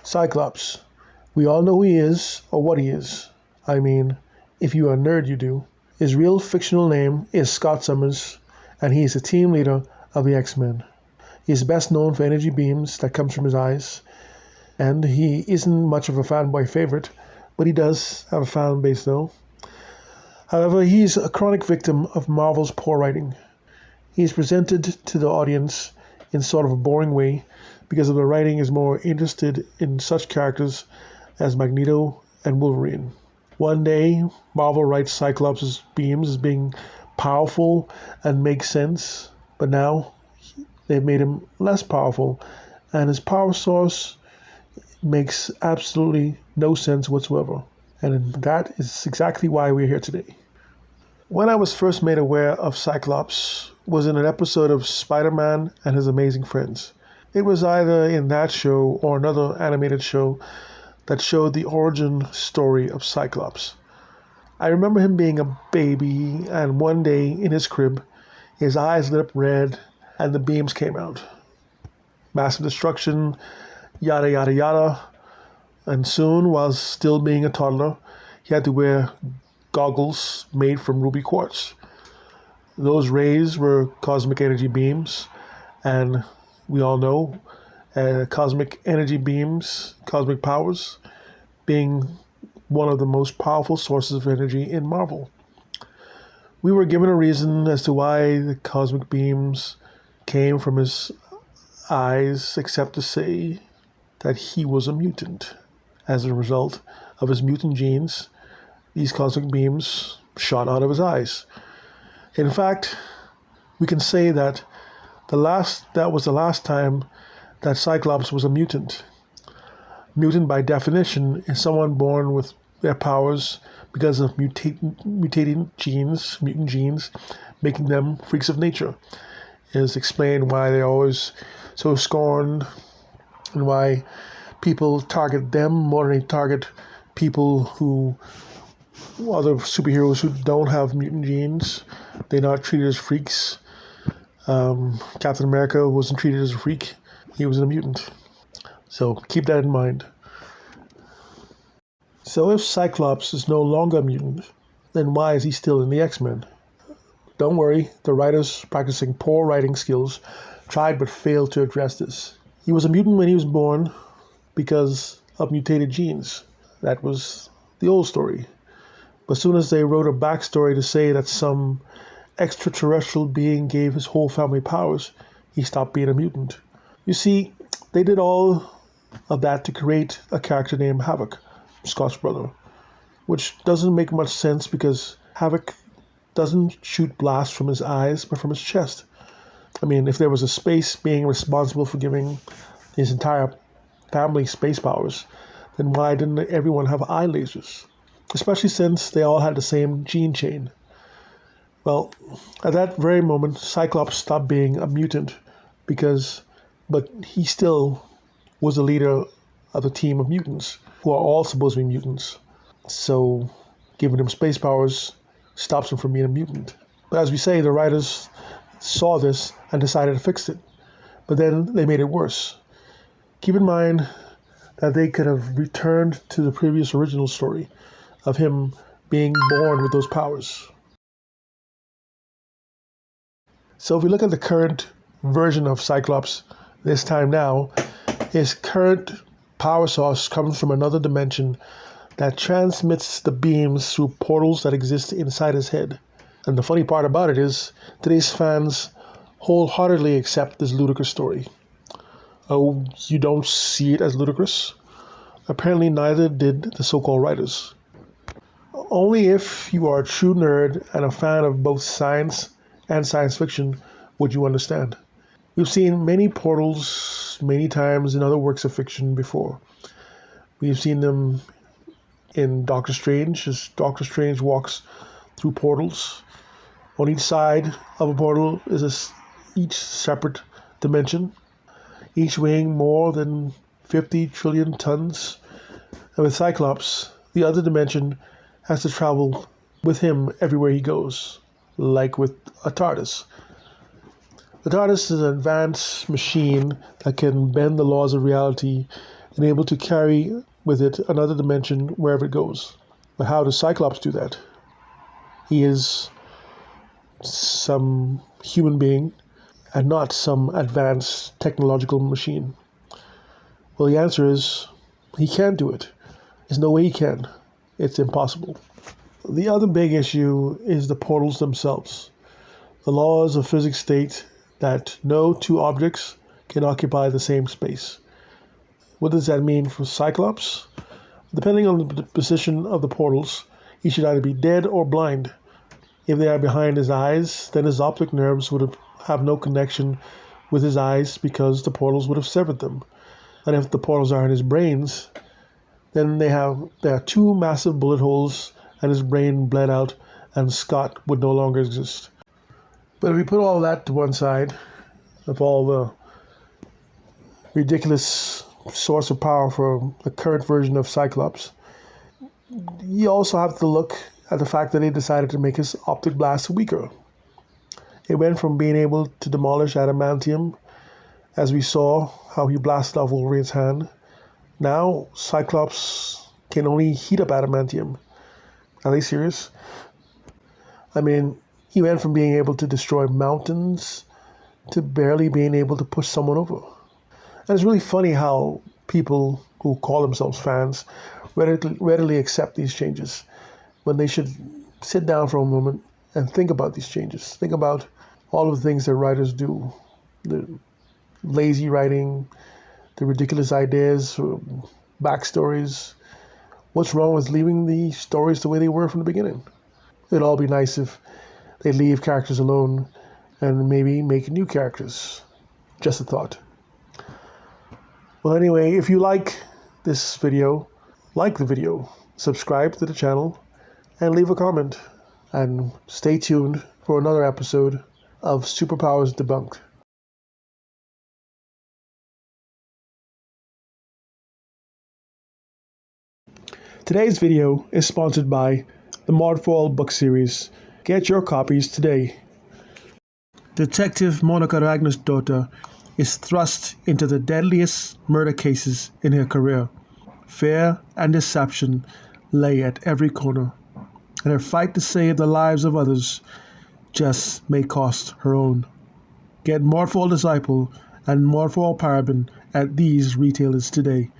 Cyclops. We all know who he is, or what he is. I mean, if you are a nerd, you do. His real fictional name is Scott Summers, and he is the team leader of the X-Men. He is best known for energy beams that comes from his eyes, and he isn't much of a fanboy favorite, but he does have a fan base though. However, he's a chronic victim of Marvel's poor writing. He's presented to the audience in sort of a boring way because of the writing is more interested in such characters as Magneto and Wolverine. One day, Marvel writes Cyclops' beams as being powerful and make sense, but now they've made him less powerful, and his power source makes absolutely no sense whatsoever. And that is exactly why we're here today. When I was first made aware of Cyclops was in an episode of Spider-Man and His Amazing Friends. It was either in that show or another animated show that showed the origin story of Cyclops. I remember him being a baby, and one day in his crib, his eyes lit up red and the beams came out. Massive destruction, yada yada yada. And soon, while still being a toddler, he had to wear goggles made from ruby quartz. Those rays were cosmic energy beams, and we all know cosmic energy beams, cosmic powers, being one of the most powerful sources of energy in Marvel. We were given a reason as to why the cosmic beams came from his eyes, except to say that he was a mutant. As a result of his mutant genes, these cosmic beams shot out of his eyes. In fact, we can say that was the last time that Cyclops was a mutant. Mutant, by definition, is someone born with their powers because of mutating genes, mutant genes, making them freaks of nature. It is explained why they're always so scorned and why people target them more than they target people who, other superheroes who don't have mutant genes. They're not treated as freaks. Captain America wasn't treated as a freak. He was a mutant. So keep that in mind. So if Cyclops is no longer a mutant, then why is he still in the X-Men? Don't worry, the writers practicing poor writing skills tried but failed to address this. He was a mutant when he was born because of mutated genes. That was the old story. But as soon as they wrote a backstory to say that some extraterrestrial being gave his whole family powers, he stopped being a mutant. You see, they did all of that to create a character named Havoc, Scott's brother, which doesn't make much sense because Havoc doesn't shoot blasts from his eyes, but from his chest. I mean, if there was a space being responsible for giving his entire family space powers, then why didn't everyone have eye lasers? Especially since they all had the same gene chain. Well, at that very moment, Cyclops stopped being a mutant but he still was the leader of a team of mutants who are all supposed to be mutants. So giving him space powers stops him from being a mutant. But as we say, the writers saw this and decided to fix it. But then they made it worse. Keep in mind that they could have returned to the previous original story of him being born with those powers. So if we look at the current version of Cyclops, this time now, his current power source comes from another dimension that transmits the beams through portals that exist inside his head. And the funny part about it is, today's fans wholeheartedly accept this ludicrous story. Oh, you don't see it as ludicrous? Apparently neither did the so-called writers. Only if you are a true nerd and a fan of both science and science fiction would you understand. We've seen many portals many times in other works of fiction before. We've seen them in Doctor Strange, as Doctor Strange walks through portals. On each side of a portal is each separate dimension, each weighing more than 50 trillion tons. And with Cyclops, the other dimension has to travel with him everywhere he goes, like with a TARDIS. The TARDIS is an advanced machine that can bend the laws of reality and able to carry with it another dimension wherever it goes. But how does Cyclops do that? He is some human being and not some advanced technological machine. Well, the answer is he can't do it. There's no way he can. It's impossible. The other big issue is the portals themselves. The laws of physics state that no two objects can occupy the same space. What does that mean for Cyclops? Depending on the position of the portals, he should either be dead or blind. If they are behind his eyes, then his optic nerves would have no connection with his eyes because the portals would have severed them. And if the portals are in his brains, then there are two massive bullet holes and his brain bled out and Scott would no longer exist. But if we put all that to one side, of all the ridiculous source of power for the current version of Cyclops, you also have to look at the fact that they decided to make his optic blast weaker. It went from being able to demolish adamantium, as we saw how he blasted off Wolverine's hand. Now Cyclops can only heat up adamantium. Are they serious? I mean, he went from being able to destroy mountains to barely being able to push someone over. And it's really funny how people who call themselves fans readily accept these changes when they should sit down for a moment and think about these changes. Think about all of the things that writers do. The lazy writing, the ridiculous ideas, backstories. What's wrong with leaving the stories the way they were from the beginning? It'd all be nice if they leave characters alone and maybe make new characters. Just a thought. Well, anyway, if you like this video, like the video, subscribe to the channel, and leave a comment. And stay tuned for another episode of Superpowers Debunked. Today's video is sponsored by the Modfall book series. Get your copies today. Detective Monica Ragner's daughter is thrust into the deadliest murder cases in her career. Fear and deception lay at every corner, and her fight to save the lives of others just may cost her own. Get Morphol Disciple and Morphol Paraben at these retailers today.